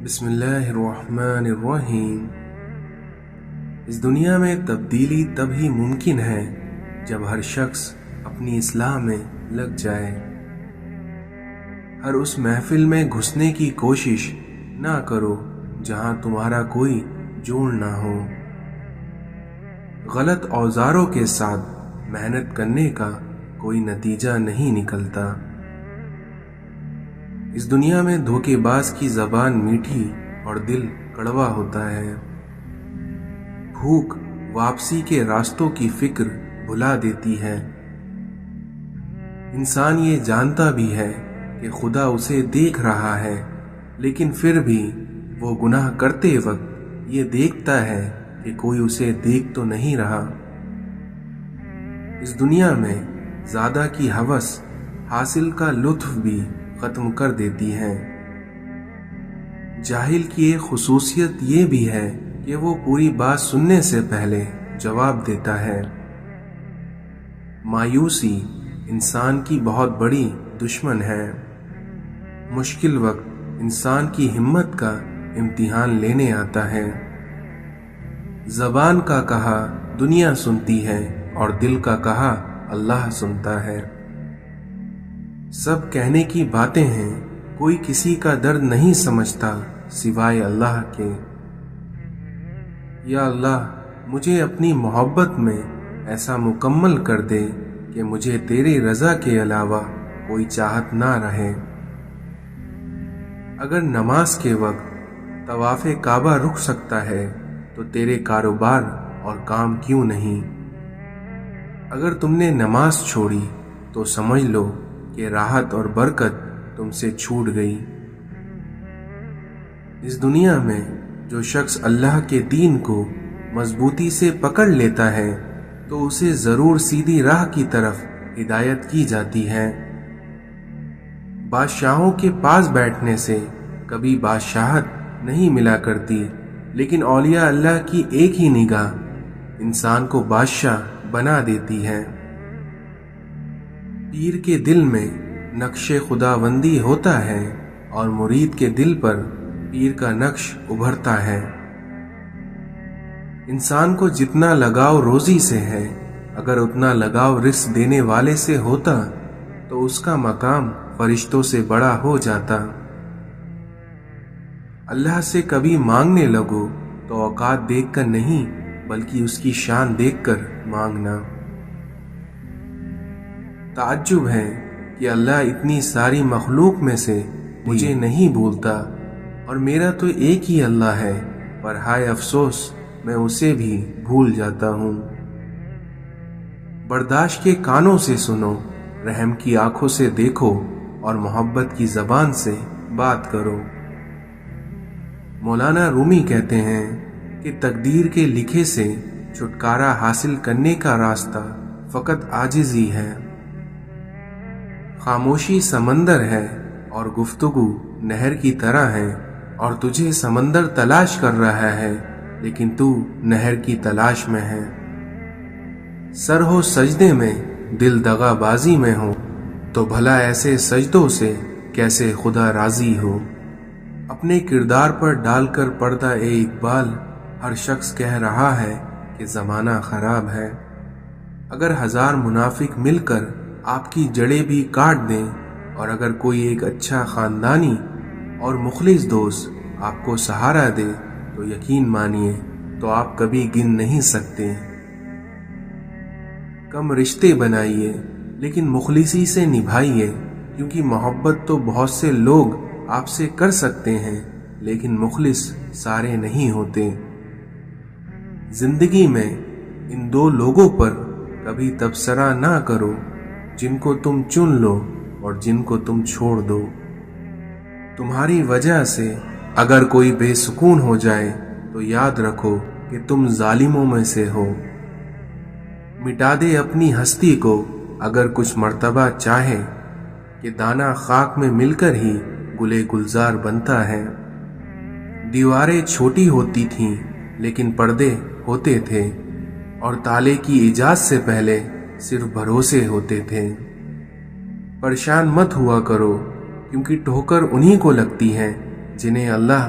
بسم اللہ الرحمن الرحیم۔ اس دنیا میں تبدیلی تب ہی ممکن ہے جب ہر شخص اپنی اصلاح میں لگ جائے۔ ہر اس محفل میں گھسنے کی کوشش نہ کرو جہاں تمہارا کوئی جوڑ نہ ہو۔ غلط اوزاروں کے ساتھ محنت کرنے کا کوئی نتیجہ نہیں نکلتا۔ اس دنیا میں دھوکے باز کی زبان میٹھی اور دل کڑوا ہوتا ہے۔ بھوک واپسی کے راستوں کی فکر بھلا دیتی ہے۔ انسان یہ جانتا بھی ہے کہ خدا اسے دیکھ رہا ہے، لیکن پھر بھی وہ گناہ کرتے وقت یہ دیکھتا ہے کہ کوئی اسے دیکھ تو نہیں رہا۔ اس دنیا میں زیادہ کی ہوس حاصل کا لطف بھی ختم کر دیتی ہے۔ جاہل کی ایک خصوصیت یہ بھی ہے کہ وہ پوری بات سننے سے پہلے جواب دیتا ہے۔ مایوسی انسان کی بہت بڑی دشمن ہے۔ مشکل وقت انسان کی ہمت کا امتحان لینے آتا ہے۔ زبان کا کہا دنیا سنتی ہے اور دل کا کہا اللہ سنتا ہے۔ سب کہنے کی باتیں ہیں، کوئی کسی کا درد نہیں سمجھتا سوائے اللہ کے۔ یا اللہ مجھے اپنی محبت میں ایسا مکمل کر دے کہ مجھے تیری رضا کے علاوہ کوئی چاہت نہ رہے۔ اگر نماز کے وقت طواف کعبہ رک سکتا ہے تو تیرے کاروبار اور کام کیوں نہیں؟ اگر تم نے نماز چھوڑی تو سمجھ لو کہ راحت اور برکت تم سے چھوٹ گئی۔ اس دنیا میں جو شخص اللہ کے دین کو مضبوطی سے پکڑ لیتا ہے تو اسے ضرور سیدھی راہ کی طرف ہدایت کی جاتی ہے۔ بادشاہوں کے پاس بیٹھنے سے کبھی بادشاہت نہیں ملا کرتی، لیکن اولیاء اللہ کی ایک ہی نگاہ انسان کو بادشاہ بنا دیتی ہے۔ پیر کے دل میں نقش خداوندی ہوتا ہے اور مرید کے دل پر پیر کا نقش ابھرتا ہے۔ انسان کو جتنا لگاؤ روزی سے ہے، اگر اتنا لگاؤ رزق دینے والے سے ہوتا تو اس کا مقام فرشتوں سے بڑا ہو جاتا۔ اللہ سے کبھی مانگنے لگو تو اوقات دیکھ کر نہیں بلکہ اس کی شان دیکھ کر مانگنا۔ تعجب ہے کہ اللہ اتنی ساری مخلوق میں سے مجھے نہیں بھولتا، اور میرا تو ایک ہی اللہ ہے، پر ہائے افسوس میں اسے بھی بھول جاتا ہوں۔ برداشت کے کانوں سے سنو، رحم کی آنکھوں سے دیکھو اور محبت کی زبان سے بات کرو۔ مولانا رومی کہتے ہیں کہ تقدیر کے لکھے سے چھٹکارا حاصل کرنے کا راستہ فقط عاجزی ہے۔ خاموشی سمندر ہے اور گفتگو نہر کی طرح ہے، اور تجھے سمندر تلاش کر رہا ہے لیکن تو نہر کی تلاش میں ہے۔ سر ہو سجدے میں دل دغا بازی میں ہو تو بھلا ایسے سجدوں سے کیسے خدا راضی ہو۔ اپنے کردار پر ڈال کر پردہ اے اقبال، ہر شخص کہہ رہا ہے کہ زمانہ خراب ہے۔ اگر ہزار منافق مل کر آپ کی جڑیں بھی کاٹ دیں، اور اگر کوئی ایک اچھا خاندانی اور مخلص دوست آپ کو سہارا دے تو یقین مانیے تو آپ کبھی گن نہیں سکتے۔ کم رشتے بنائیے لیکن مخلصی سے نبھائیے، کیونکہ محبت تو بہت سے لوگ آپ سے کر سکتے ہیں لیکن مخلص سارے نہیں ہوتے۔ زندگی میں ان دو لوگوں پر کبھی تبصرہ نہ کرو، جن کو تم چن لو اور جن کو تم چھوڑ دو۔ تمہاری وجہ سے اگر کوئی بے سکون ہو جائے تو یاد رکھو کہ تم ظالموں میں سے ہو۔ مٹا دے اپنی ہستی کو اگر کچھ مرتبہ چاہے، کہ دانہ خاک میں مل کر ہی گلے گلزار بنتا ہے۔ دیواریں چھوٹی ہوتی تھیں لیکن پردے ہوتے تھے، اور تالے کی ایجاد سے پہلے صرف بھروسے ہوتے تھے۔ پریشان مت ہوا کرو، کیونکہ ٹھوکر انہی کو لگتی ہے جنہیں اللہ